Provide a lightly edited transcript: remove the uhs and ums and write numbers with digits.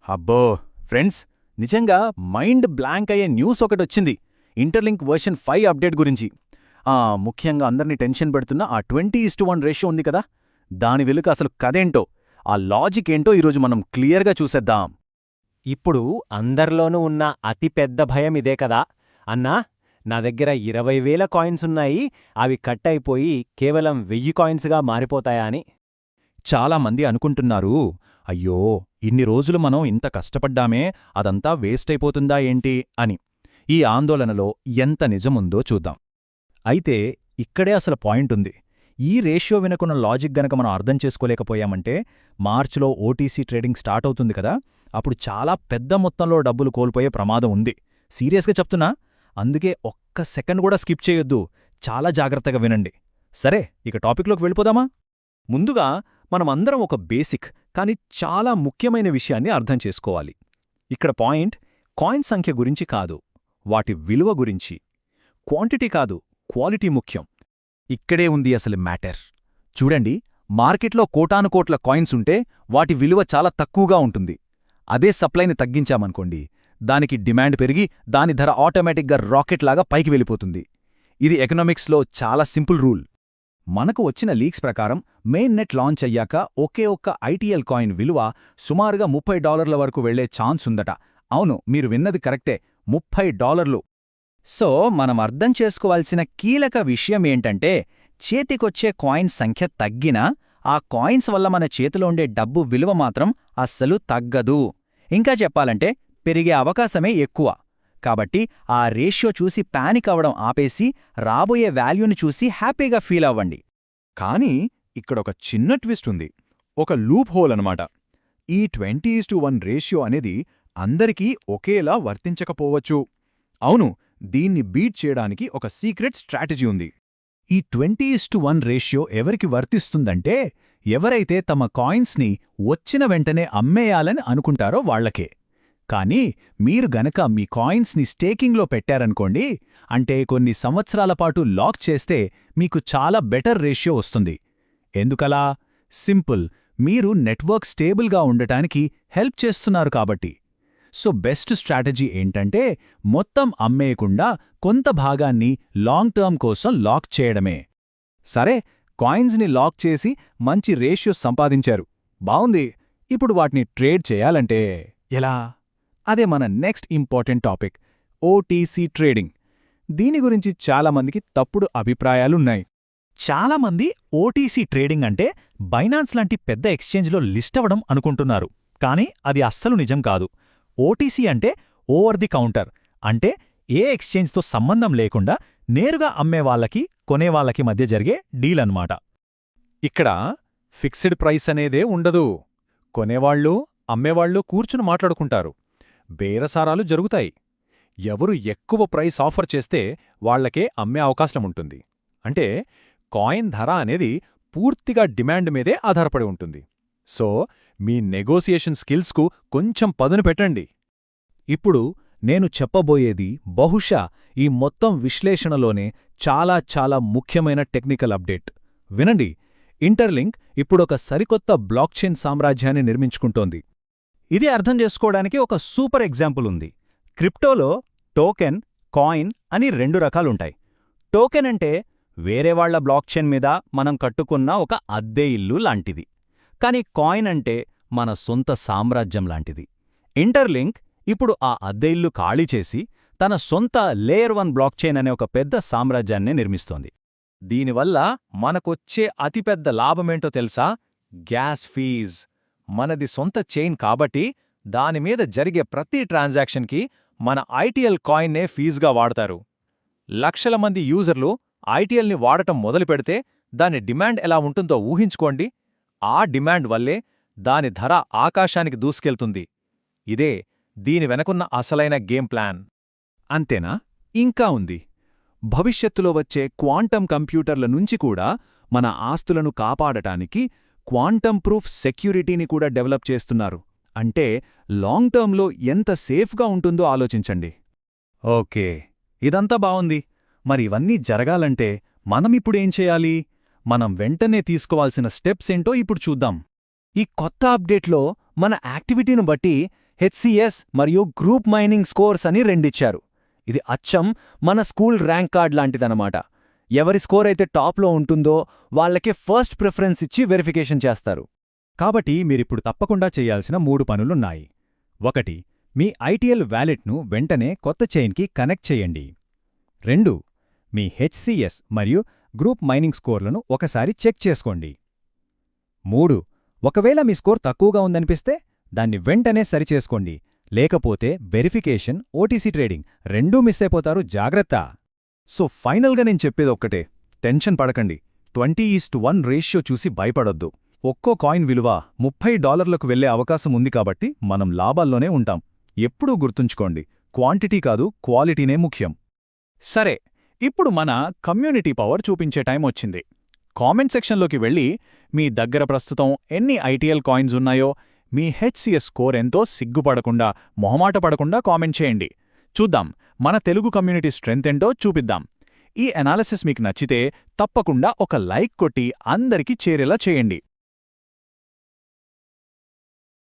అబ్బో ఫ్రెండ్స్, నిజంగా mind blank అయ్యే న్యూస్ ఒకటొచ్చింది. ఇంటర్లింక్ వర్షన్ 5 అప్డేట్ గురించి. ముఖ్యంగా అందర్నీ టెన్షన్ పెడుతున్న ఆ 20:1 రేషియో ఉంది కదా, దాని వెనుక అసలు కథేంటో, ఆ లాజిక్ ఏంటో ఈరోజు మనం క్లియర్గా చూసేద్దాం. ఇప్పుడు అందర్లోనూ ఉన్న అతిపెద్ద భయం ఇదే కదా. అన్నా, నా దగ్గర 20,000 కాయిన్సున్నాయి, అవి కట్ అయిపోయి కేవలం 1000 కాయిన్స్గా మారిపోతాయా అని. చాలామంది అనుకుంటున్నారు, అయ్యో ఇన్ని రోజులు మనం ఇంత కష్టపడ్డామే, అదంతా వేస్ట్ అయిపోతుందా ఏంటి అని. ఈ ఆందోళనలో ఎంత నిజముందో చూద్దాం. అయితే ఇక్కడే అసలు పాయింటుంది. ఈ రేషియో వెనుకున్న లాజిక్ గనక మనం అర్థం చేసుకోలేకపోయామంటే, మార్చిలో ఓటీసీ ట్రేడింగ్ స్టార్ట్ అవుతుంది కదా, అప్పుడు చాలా పెద్ద మొత్తంలో డబ్బులు కోల్పోయే ప్రమాదం ఉంది. సీరియస్గా చెప్తున్నా. అందుకే ఒక్క సెకండ్ కూడా స్కిప్ చేయొద్దు. చాలా జాగ్రత్తగా వినండి. సరే, ఇక టాపిక్లోకి వెళ్ళిపోదామా? ముందుగా మనమందరం ఒక బేసిక్ కానీ చాలా ముఖ్యమైన విషయాన్ని అర్థం చేసుకోవాలి. ఇక్కడ పాయింట్ కాయిన్ సంఖ్య గురించి కాదు, వాటి విలువ గురించి. క్వాంటిటీ కాదు, క్వాలిటీ ముఖ్యం. ఇక్కడే ఉంది అసలు మ్యాటర్. చూడండి, మార్కెట్లో కోటానుకోట్ల కాయిన్స్ ఉంటే వాటి విలువ చాలా తక్కువగా ఉంటుంది. అదే సప్లైని తగ్గించామనుకోండి, దానికి డిమాండ్ పెరిగి దాని ధర ఆటోమేటిక్గా రాకెట్లాగా పైకి వెళ్ళిపోతుంది. ఇది ఎకనామిక్స్లో చాలా సింపుల్ రూల్. మనకు వచ్చిన లీక్స్ ప్రకారం మెయిన్ నెట్ లాంచ్ అయ్యాక ఒకే ఒక్క ఐటీఎల్ కాయిన్ విలువ సుమారుగా $30 వరకు వెళ్లే ఛాన్స్ ఉందట. అవును, మీరు విన్నది కరెక్టే, $30. సో మనం అర్థం చేసుకోవాల్సిన కీలక విషయమేంటంటే, చేతికొచ్చే కాయిన్స్ సంఖ్య తగ్గినా ఆ కాయిన్స్ వల్ల మన చేతిలో ఉండే డబ్బు విలువ మాత్రం అస్సలు తగ్గదు. ఇంకా చెప్పాలంటే పెరిగే అవకాశమే ఎక్కువ. కాబట్టి ఆ రేషియో చూసి పానిక్ అవ్వడం ఆపేసి రాబోయే వాల్యూని చూసి హ్యాపీగా ఫీల్ అవ్వండి. కానీ ఇక్కడొక చిన్న ట్విస్ట్ ఉంది, ఒక లూప్ హోల్ అనమాట. ఈ 20:1 రేషియో అనేది అందరికీ ఒకేలా వర్తించకపోవచ్చు. అవును, దీన్ని బీట్ చేయడానికి ఒక సీక్రెట్ స్ట్రాటజీ ఉంది. ఈ 20:1 రేషియో ఎవరికి వర్తిస్తుందంటే, ఎవరైతే తమ కాయిన్స్ని వచ్చిన వెంటనే అమ్మేయాలని అనుకుంటారో వాళ్లకే. కానీ మీరు గనక మీ కాయిన్స్ని స్టేకింగ్లో పెట్టారనుకోండి, అంటే కొన్ని సంవత్సరాల పాటు లాక్ చేస్తే మీకు చాలా బెటర్ రేషియో వస్తుంది. ఎందుకలా? సింపుల్, మీరు నెట్వర్క్ స్టేబుల్గా ఉండటానికి హెల్ప్ చేస్తున్నారు కాబట్టి. సో బెస్ట్ స్ట్రాటజీ ఏంటంటే, మొత్తం అమ్మేయకుండా కొంత భాగాన్ని లాంగ్ టర్మ్ కోసం లాక్ చేయడమే. సరే, కాయిన్స్ని లాక్ చేసి మంచి రేషియో సంపాదించారు, బావుంది. ఇప్పుడు వాటిని ట్రేడ్ చేయాలంటే ఎలా? అదే మన next important topic, OTC trading. దీని గురించి చాలామందికి తప్పుడు అభిప్రాయాలున్నాయి. చాలామంది ఓటీసీ ట్రేడింగ్ అంటే బైనాన్స్ లాంటి పెద్ద ఎక్స్చేంజ్లో లిస్ట్ అవ్వడం అనుకుంటున్నారు. కానీ అది అస్సలు నిజం కాదు. ఓటీసీ అంటే ఓవర్ ది కౌంటర్, అంటే ఏ ఎక్స్చేంజ్తో సంబంధం లేకుండా నేరుగా అమ్మేవాళ్లకి కొనేవాళ్లకి మధ్య జరిగే డీల్ అన్నమాట. ఇక్కడ ఫిక్స్డ్ ప్రైస్ అనేదే ఉండదు. కొనేవాళ్ళు అమ్మేవాళ్ళు కూర్చుని మాట్లాడుకుంటారు, బేరసారాలు జరుగుతాయి. ఎవరు ఎక్కువ ప్రైస్ ఆఫర్ చేస్తే వాళ్లకే అమ్మే అవకాశముంటుంది. అంటే కాయిన్ ధర అనేది పూర్తిగా డిమాండ్ మీదే ఆధారపడి ఉంటుంది. సో మీ నెగోసియేషన్ స్కిల్స్కు కొంచెం పదును పెట్టండి. ఇప్పుడు నేను చెప్పబోయేది బహుశా ఈ మొత్తం విశ్లేషణలోనే చాలా చాలా ముఖ్యమైన టెక్నికల్ అప్డేట్. వినండి, ఇంటర్లింక్ ఇప్పుడొక సరికొత్త బ్లాక్చైన్ సామ్రాజ్యాన్ని నిర్మించుకుంటోంది. ఇది అర్థం చేసుకోవడానికి ఒక సూపర్ ఎగ్జాంపుల్ ఉంది. క్రిప్టోలో టోకెన్, కాయిన్ అని 2 రకాలుంటాయి. టోకెన్ అంటే వేరేవాళ్ల బ్లాక్చైన్ మీద మనం కట్టుకున్న ఒక అద్దె ఇల్లు లాంటిది. కాని కాయిన్ అంటే మన సొంత సామ్రాజ్యం లాంటిది. ఇంటర్లింక్ ఇప్పుడు ఆ అద్దె ఇల్లు ఖాళీ చేసి తన సొంత లేయర్ 1 బ్లాక్చైన్ అనే ఒక పెద్ద సామ్రాజ్యాన్నే నిర్మిస్తోంది. దీనివల్ల మనకొచ్చే అతిపెద్ద లాభమేంటో తెలుసా? Gas fees. మనది సొంత చైన్ కాబట్టి దానిమీద జరిగే ప్రతి ట్రాన్సాక్షన్కి మన ఐటీఎల్ కాయిన్నే ఫీజ్గా వాడతారు. లక్షల మంది యూజర్లు ఐటీఎల్ని వాడటం మొదలుపెడితే దాని డిమాండ్ ఎలా ఉంటుందో ఊహించుకోండి. ఆ డిమాండ్ వల్లే దాని ధర ఆకాశానికి దూసుకెళ్తుంది. ఇదే దీని వెనకున్న అసలైన గేమ్ ప్లాన్. అంతేనా? ఇంకా ఉంది. భవిష్యత్తులో వచ్చే క్వాంటమ్ కంప్యూటర్ల నుంచి కూడా మన ఆస్తులను కాపాడటానికి క్వాంటమ్ ప్రూఫ్ సెక్యూరిటీని కూడా డెవలప్ చేస్తున్నారు. అంటే లాంగ్ టర్మ్లో ఎంత సేఫ్గా ఉంటుందో ఆలోచించండి. ఓకే, ఇదంతా బావుంది. మరి ఇవన్నీ జరగాలంటే మనమిప్పుడేం చేయాలి? మనం వెంటనే తీసుకోవాల్సిన స్టెప్స్ ఏంటో ఇప్పుడు చూద్దాం. ఈ కొత్త అప్డేట్లో మన యాక్టివిటీను బట్టి హెచ్సిఎస్ మరియు గ్రూప్ మైనింగ్ స్కోర్స్ అని రెండిచ్చారు. ఇది అచ్చం మన స్కూల్ ర్యాంక్ కార్డ్ లాంటిదన్నమాట. ఎవరి స్కోర్ అయితే టాప్లో ఉంటుందో వాళ్ళకే ఫస్ట్ ప్రిఫరెన్స్ ఇచ్చి వెరిఫికేషన్ చేస్తారు. కాబట్టి మీరిప్పుడు తప్పకుండా చేయాల్సిన 3 పనులున్నాయి. 1. మీ ఐటీఎల్ వ్యాలెట్ను వెంటనే కొత్త చైన్కి కనెక్ట్ చేయండి. 2. మీ హెచ్సిఎస్ మరియు గ్రూప్ మైనింగ్ స్కోర్లను ఒకసారి చెక్ చేసుకోండి. 3. ఒకవేళ మీ స్కోర్ తక్కువగా ఉందనిపిస్తే దాన్ని వెంటనే సరిచేసుకోండి. లేకపోతే వెరిఫికేషన్, ఓటీసీ ట్రేడింగ్ రెండూ మిస్ అయిపోతారు. జాగ్రత్త. సో ఫైనల్గా నేను చెప్పేది ఒక్కటే, టెన్షన్ పడకండి. 20:1 రేషియో చూసి భయపడొద్దు. ఒక్కో కాయిన్ విలువ $30లకు వెళ్లే అవకాశం ఉంది కాబట్టి మనం లాభాల్లోనే ఉంటాం. ఎప్పుడూ గుర్తుంచుకోండి, క్వాంటిటీ కాదు క్వాలిటీనే ముఖ్యం. సరే, ఇప్పుడు మన కమ్యూనిటీ పవర్ చూపించే టైం వచ్చింది. కామెంట్ సెక్షన్లోకి వెళ్ళి మీ దగ్గర ప్రస్తుతం ఎన్ని ఐటీఎల్ కాయిన్స్ ఉన్నాయో, మీ హెచ్సిఎస్ స్కోర్ ఎంతో సిగ్గుపడకుండా, మొహమాట పడకుండా కామెంట్ చేయండి. చూద్దాం, మన తెలుగు కమ్యూనిటీ స్ట్రెంత్ ఏంటో చూపిద్దాం. ఈ అనాలిసిస్ మీకు నచ్చితే తప్పకుండా ఒక లైక్ కొట్టి అందరికీ చేరేలా చేయండి.